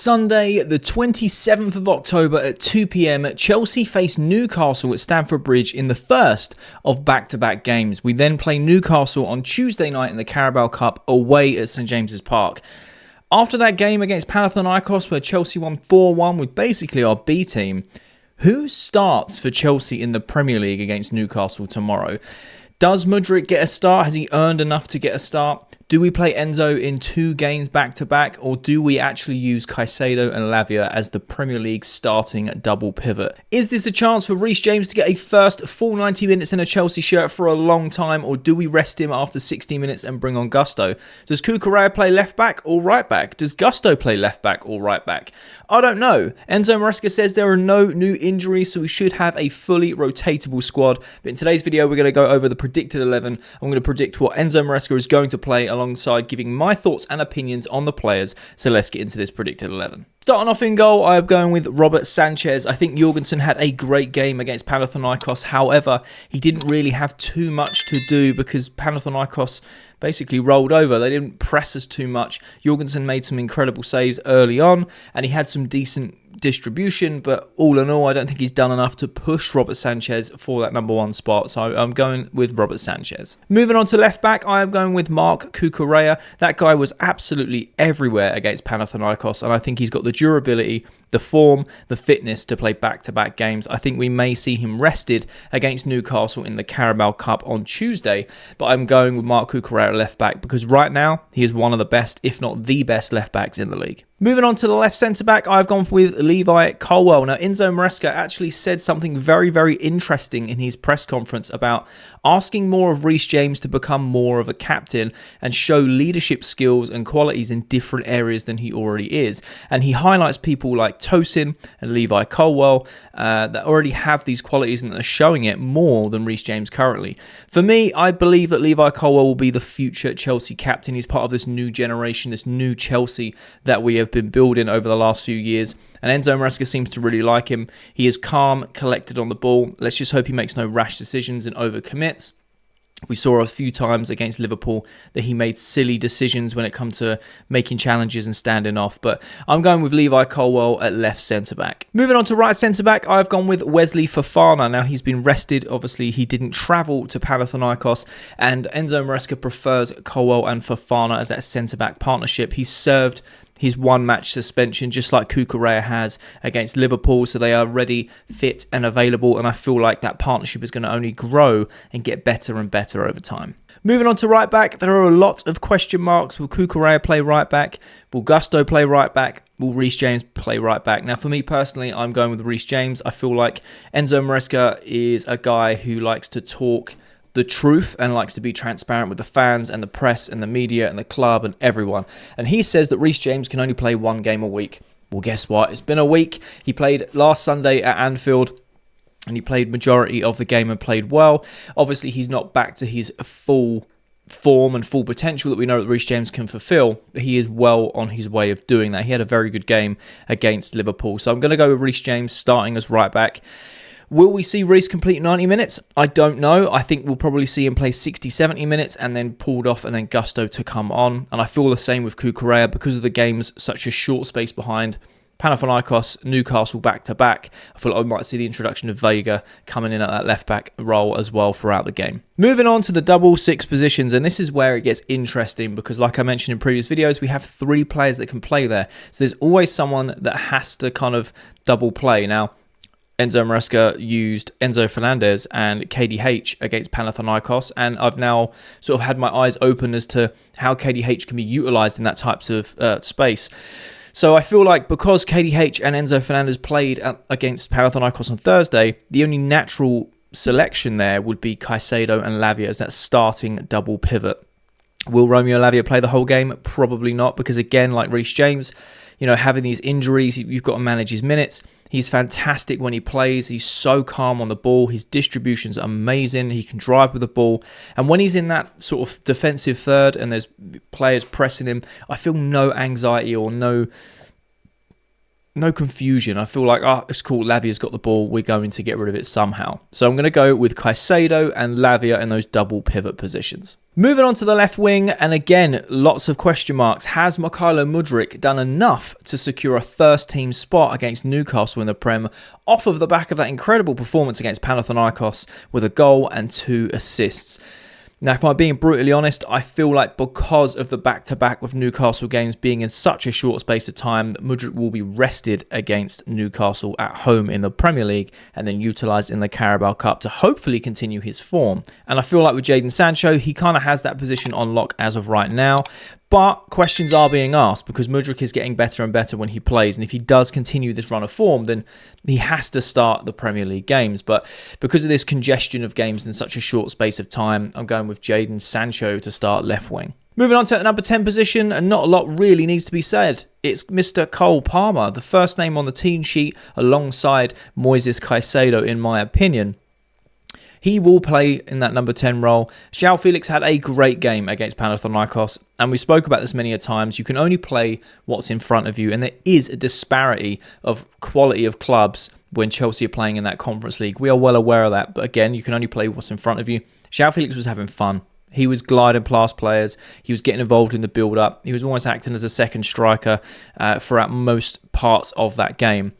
Sunday, the 27th of October at 2 p.m, Chelsea face Newcastle at Stamford Bridge in the first of back-to-back games. We then play Newcastle on Tuesday night in the Carabao Cup away at St James's Park. After that game against Panathinaikos, where Chelsea won 4-1 with basically our B team, who starts for Chelsea in the Premier League against Newcastle tomorrow? Does Mudryk get a start? Has he earned enough to get a start? Do we play Enzo in 2 games back-to-back, or do we actually use Caicedo and Lavia as the Premier League starting double pivot? Is this a chance for Reece James to get a first full 90 minutes in a Chelsea shirt for a long time, or do we rest him after 60 minutes and bring on Gusto? Does Cucurella play left-back or right-back? Does Gusto play left-back or right-back? I don't know. Enzo Marasca says there are no new injuries, so we should have a fully rotatable squad. But in today's video, we're going to go over the predicted 11. I'm going to predict what Enzo Marasca is going to play alongside giving my thoughts and opinions on the players. So let's get into this predicted 11. Starting off in goal, I am going with Robert Sanchez. I think Jorgensen had a great game against Panathinaikos. However, he didn't really have too much to do because Panathinaikos basically rolled over. They didn't press us too much. Jorgensen made some incredible saves early on, and he had some decent distribution, but all in all, I don't think he's done enough to push Robert Sanchez for that number 1 spot, so I'm going with Robert Sanchez. Moving on to left back, I am going with Marc Cucurella. That guy was absolutely everywhere against Panathinaikos, and I think he's got the durability, the form, the fitness to play back-to-back games. I think we may see him rested against Newcastle in the Carabao Cup on Tuesday, but I'm going with Marc Cucurella left back because right now he is one of the best, if not the best, left backs in the league. Moving on to the left centre-back, I've gone with Levi Colwill. Now, Enzo Marasca actually said something very, very interesting in his press conference about asking more of Reece James to become more of a captain and show leadership skills and qualities in different areas than he already is. And he highlights people like Tosin and Levi Colwill that already have these qualities and are showing it more than Reece James currently. For me, I believe that Levi Colwill will be the future Chelsea captain. He's part of this new generation, this new Chelsea that we have been building over the last few years, and Enzo Marasca seems to really like him. He is calm, collected on the ball. Let's just hope he makes no rash decisions and overcommits. We saw a few times against Liverpool that he made silly decisions when it comes to making challenges and standing off. But I'm going with Levi Colwill at left centre-back. Moving on to right centre-back, I've gone with Wesley Fofana. Now, he's been rested. Obviously, he didn't travel to Panathinaikos. And Enzo Marasca prefers Colwill and Fofana as that centre-back partnership. He's served his 1-match suspension, just like Cucurella has against Liverpool. So they are ready, fit and available. And I feel like that partnership is going to only grow and get better and better over time. Moving on to right back, there are a lot of question marks. Will Cucurella play right back? Will Gusto play right back? Will Reece James play right back? Now, for me personally, I'm going with Reece James. I feel like Enzo Marasca is a guy who likes to talk the truth and likes to be transparent with the fans and the press and the media and the club and everyone. And he says that Reece James can only play 1 game a week. Well, guess what? It's been a week. He played last Sunday at Anfield and he played majority of the game and played well. Obviously, he's not back to his full form and full potential that we know that Reece James can fulfill, but he is well on his way of doing that. He had a very good game against Liverpool. So I'm going to go with Reece James starting as right back. Will we see Reece complete 90 minutes? I don't know. I think we'll probably see him play 60, 70 minutes and then pulled off and then Gusto to come on. And I feel the same with Cucurella because of the games such a short space behind Panathinaikos, Newcastle back-to-back. I feel like I might see the introduction of Vega coming in at that left-back role as well throughout the game. Moving on to the double 6 positions, and this is where it gets interesting because like I mentioned in previous videos, we have 3 players that can play there. So there's always someone that has to kind of double play. Now, Enzo Marasca used Enzo Fernandez and KDH against Panathinaikos, and I've now sort of had my eyes open as to how KDH can be utilised in that types of space. So I feel like because KDH and Enzo Fernandez played against Panathinaikos on Thursday, the only natural selection there would be Caicedo and Lavia as that starting double pivot. Will Romeo Lavia play the whole game? Probably not, because again, like Reece James, you know, having these injuries, you've got to manage his minutes. He's fantastic when he plays. He's so calm on the ball. His distribution's amazing. He can drive with the ball. And when he's in that sort of defensive third and there's players pressing him, I feel no anxiety or no no confusion. I feel like, it's cool, Lavia's got the ball, we're going to get rid of it somehow. So I'm going to go with Caicedo and Lavia in those double pivot positions. Moving on to the left wing, and again, lots of question marks. Has Mykhailo Mudryk done enough to secure a first-team spot against Newcastle in the Prem off of the back of that incredible performance against Panathinaikos with a goal and 2 assists? Now, if I'm being brutally honest, I feel like because of the back-to-back with Newcastle games being in such a short space of time, that Mudryk will be rested against Newcastle at home in the Premier League and then utilised in the Carabao Cup to hopefully continue his form. And I feel like with Jadon Sancho, he kind of has that position on lock as of right now. But questions are being asked because Mudryk is getting better and better when he plays. And if he does continue this run of form, then he has to start the Premier League games. But because of this congestion of games in such a short space of time, I'm going with Jadon Sancho to start left wing. Moving on to the number 10 position, and not a lot really needs to be said. It's Mr. Cole Palmer, the first name on the team sheet alongside Moises Caicedo, in my opinion. He will play in that number 10 role. João Felix had a great game against Panathinaikos, and we spoke about this many a times. You can only play what's in front of you, and there is a disparity of quality of clubs when Chelsea are playing in that Conference League. We are well aware of that, but again, you can only play what's in front of you. João Felix was having fun. He was gliding past players. He was getting involved in the build-up. He was almost acting as a second striker throughout most parts of that game.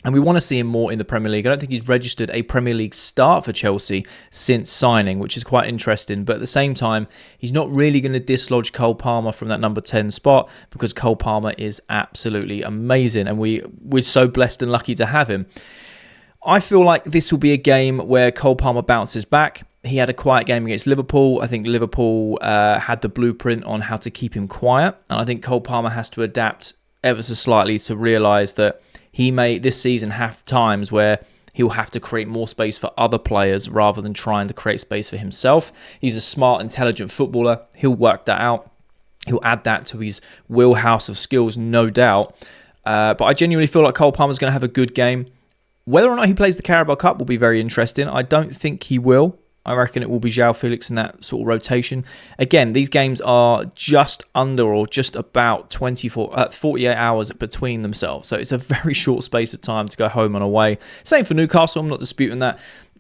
And we want to see him more in the Premier League. I don't think he's registered a Premier League start for Chelsea since signing, which is quite interesting. But at the same time, he's not really going to dislodge Cole Palmer from that number 10 spot because Cole Palmer is absolutely amazing. And we're so blessed and lucky to have him. I feel like this will be a game where Cole Palmer bounces back. He had a quiet game against Liverpool. I think Liverpool had the blueprint on how to keep him quiet. And I think Cole Palmer has to adapt ever so slightly to realise that he may this season have times where he'll have to create more space for other players rather than trying to create space for himself. He's a smart, intelligent footballer. He'll work that out. He'll add that to his wheelhouse of skills, no doubt. But I genuinely feel like Cole Palmer's going to have a good game. Whether or not he plays the Carabao Cup will be very interesting. I don't think he will. I reckon it will be João Felix in that sort of rotation. Again, these games are just under or just about 48 hours between themselves. So it's a very short space of time to go home and away. Same for Newcastle. I'm not disputing that.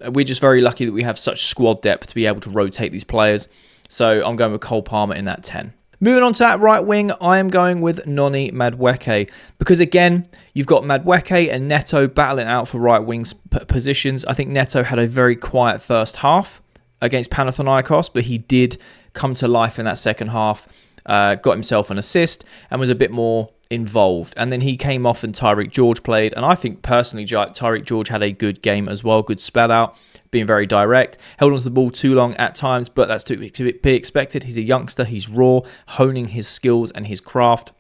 We're just very lucky that we have such squad depth to be able to rotate these players. So I'm going with Cole Palmer in that 10. Moving on to that right wing, I am going with Noni Madueke because, again, you've got Madueke and Neto battling out for right wing positions. I think Neto had a very quiet first half against Panathinaikos, but he did come to life in that second half, got himself an assist and was a bit more involved. And then he came off and Tyreek George played. And I think, personally, Tyreek George had a good game as well, good spell out. Being very direct, held onto the ball too long at times, but that's to be expected. He's a youngster, he's raw, honing his skills and his craft.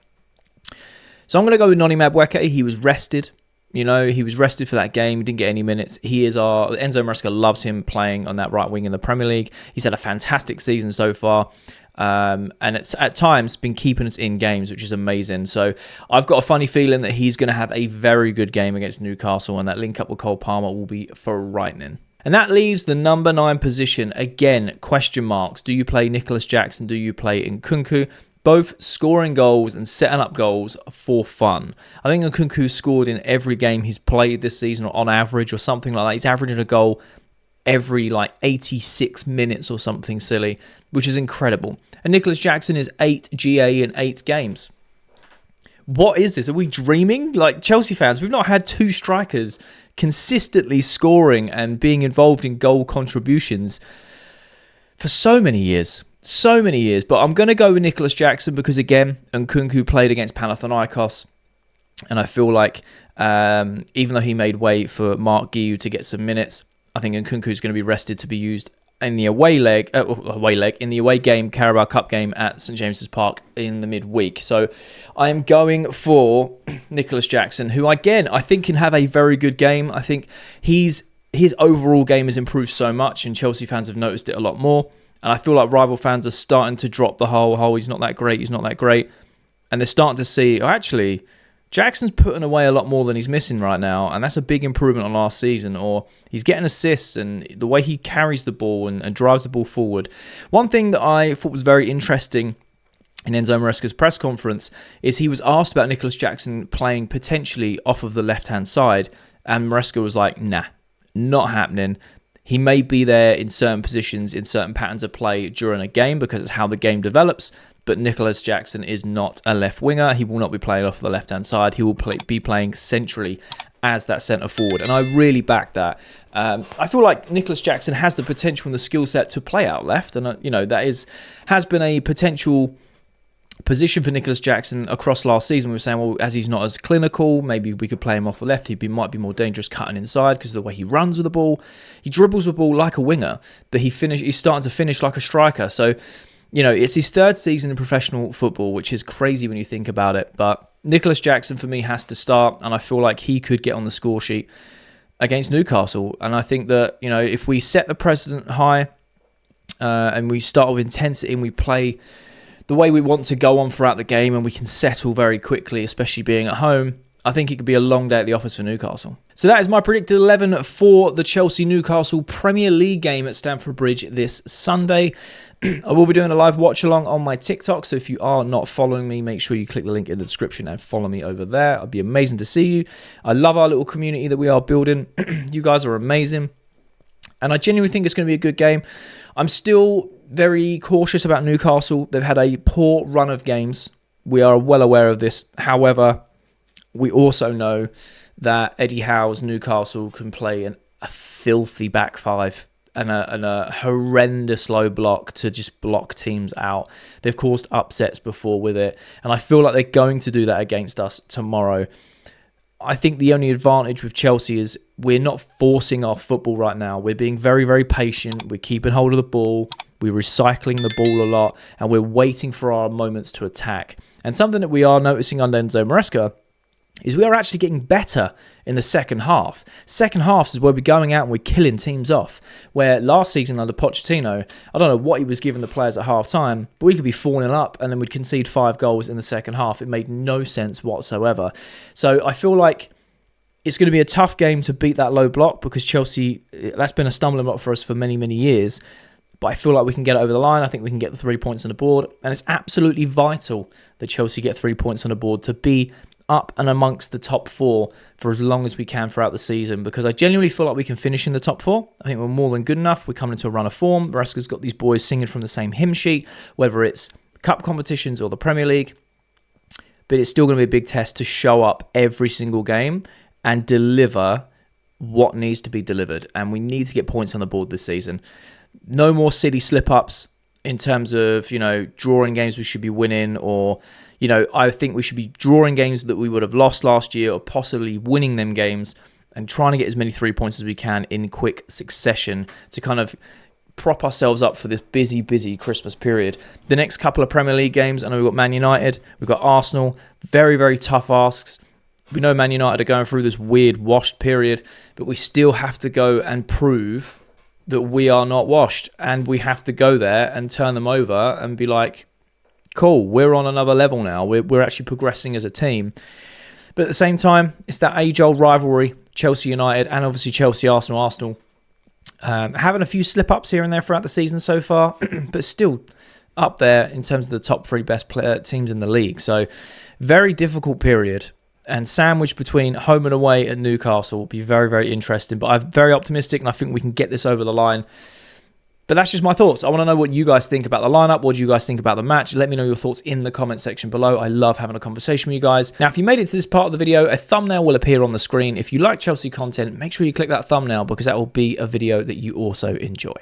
So I'm going to go with Noni Madueke. He was rested. He was rested for that game. He didn't get any minutes. Enzo Marasca loves him playing on that right wing in the Premier League. He's had a fantastic season so far. And it's at times been keeping us in games, which is amazing. So I've got a funny feeling that he's going to have a very good game against Newcastle, and that link up with Cole Palmer will be frightening. And that leaves the number 9 position. Again, question marks. Do you play Nicholas Jackson? Do you play Nkunku? Both scoring goals and setting up goals for fun. I think Nkunku scored in every game he's played this season on average or something like that. He's averaging a goal every 86 minutes or something silly, which is incredible. And Nicholas Jackson is 8 GA in 8 games. What is this? Are we dreaming? Like Chelsea fans, we've not had 2 strikers consistently scoring and being involved in goal contributions for so many years. But I'm going to go with Nicholas Jackson because, again, Nkunku played against Panathinaikos. And I feel like even though he made way for Mark Guiu to get some minutes, I think Nkunku is going to be rested to be used in the in the away game, Carabao Cup game at St James's Park in the midweek. So I am going for Nicholas Jackson, who, again, I think can have a very good game. I think his overall game has improved so much, and Chelsea fans have noticed it a lot more. And I feel like rival fans are starting to drop the whole, he's not that great. And they're starting to see, actually, Jackson's putting away a lot more than he's missing right now. And that's a big improvement on last season. Or he's getting assists and the way he carries the ball and drives the ball forward. One thing that I thought was very interesting in Enzo Marasca's press conference, is he was asked about Nicholas Jackson playing potentially off of the left-hand side, and Marasca was like, nah, not happening. He may be there in certain positions, in certain patterns of play during a game because it's how the game develops, but Nicholas Jackson is not a left winger. He will not be playing off the left-hand side. He will be playing centrally as that centre forward, and I really back that. I feel like Nicholas Jackson has the potential and the skill set to play out left, and that has been a potential position for Nicholas Jackson across last season. We were saying, well, as he's not as clinical, maybe we could play him off the left. Might be more dangerous cutting inside because of the way he runs with the ball. He dribbles the ball like a winger, but he's starting to finish like a striker. So, it's his third season in professional football, which is crazy when you think about it. But Nicholas Jackson, for me, has to start, and I feel like he could get on the score sheet against Newcastle. And I think that, if we set the precedent high and we start with intensity and we play the way we want to go on throughout the game and we can settle very quickly, especially being at home, I think it could be a long day at the office for Newcastle. So that is my predicted 11 for the Chelsea-Newcastle Premier League game at Stamford Bridge this Sunday. I will be doing a live watch-along on my TikTok, so if you are not following me, make sure you click the link in the description and follow me over there. It'd be amazing to see you. I love our little community that we are building. You guys are amazing. And I genuinely think it's going to be a good game. I'm still very cautious about Newcastle. They've had a poor run of games. We are well aware of this. However, we also know that Eddie Howe's Newcastle can play a filthy back five and a horrendous low block to just block teams out. They've caused upsets before with it, and I feel like they're going to do that against us tomorrow. I think the only advantage with Chelsea is we're not forcing our football right now. We're being very, very patient. We're keeping hold of the ball. We're recycling the ball a lot, and we're waiting for our moments to attack. And something that we are noticing under Enzo Marasca is we are actually getting better in the second half. Second halves is where we're going out and we're killing teams off. Where last season under Pochettino, I don't know what he was giving the players at half-time, but we could be 4-0 up and then we'd concede 5 goals in the second half. It made no sense whatsoever. So I feel like it's going to be a tough game to beat that low block because Chelsea, that's been a stumbling block for us for many, many years. But I feel like we can get it over the line. I think we can get the 3 points on the board. And it's absolutely vital that Chelsea get 3 points on the board to be up and amongst the top 4 for as long as we can throughout the season, because I genuinely feel like we can finish in the top 4. I think we're more than good enough. We're coming into a run of form. Marasca's got these boys singing from the same hymn sheet, whether it's cup competitions or the Premier League. But it's still going to be a big test to show up every single game and deliver what needs to be delivered. And we need to get points on the board this season. No more silly slip-ups in terms of, drawing games we should be winning, or I think we should be drawing games that we would have lost last year or possibly winning them games and trying to get as many 3 points as we can in quick succession to kind of prop ourselves up for this busy, busy Christmas period. The next couple of Premier League games, I know we've got Man United, we've got Arsenal, very, very tough asks. We know Man United are going through this weird washed period, but we still have to go and prove that we are not washed, and we have to go there and turn them over and be like, cool, we're on another level now. We're actually progressing as a team. But at the same time, it's that age-old rivalry, Chelsea United and obviously Chelsea-Arsenal. Arsenal having a few slip-ups here and there throughout the season so far, but still up there in terms of the top 3 best teams in the league. So very difficult period. And sandwiched between home and away at Newcastle will be very, very interesting. But I'm very optimistic and I think we can get this over the line. But that's just my thoughts. I want to know what you guys think about the lineup. What do you guys think about the match? Let me know your thoughts in the comment section below. I love having a conversation with you guys. Now, if you made it to this part of the video, a thumbnail will appear on the screen. If you like Chelsea content, make sure you click that thumbnail because that will be a video that you also enjoy.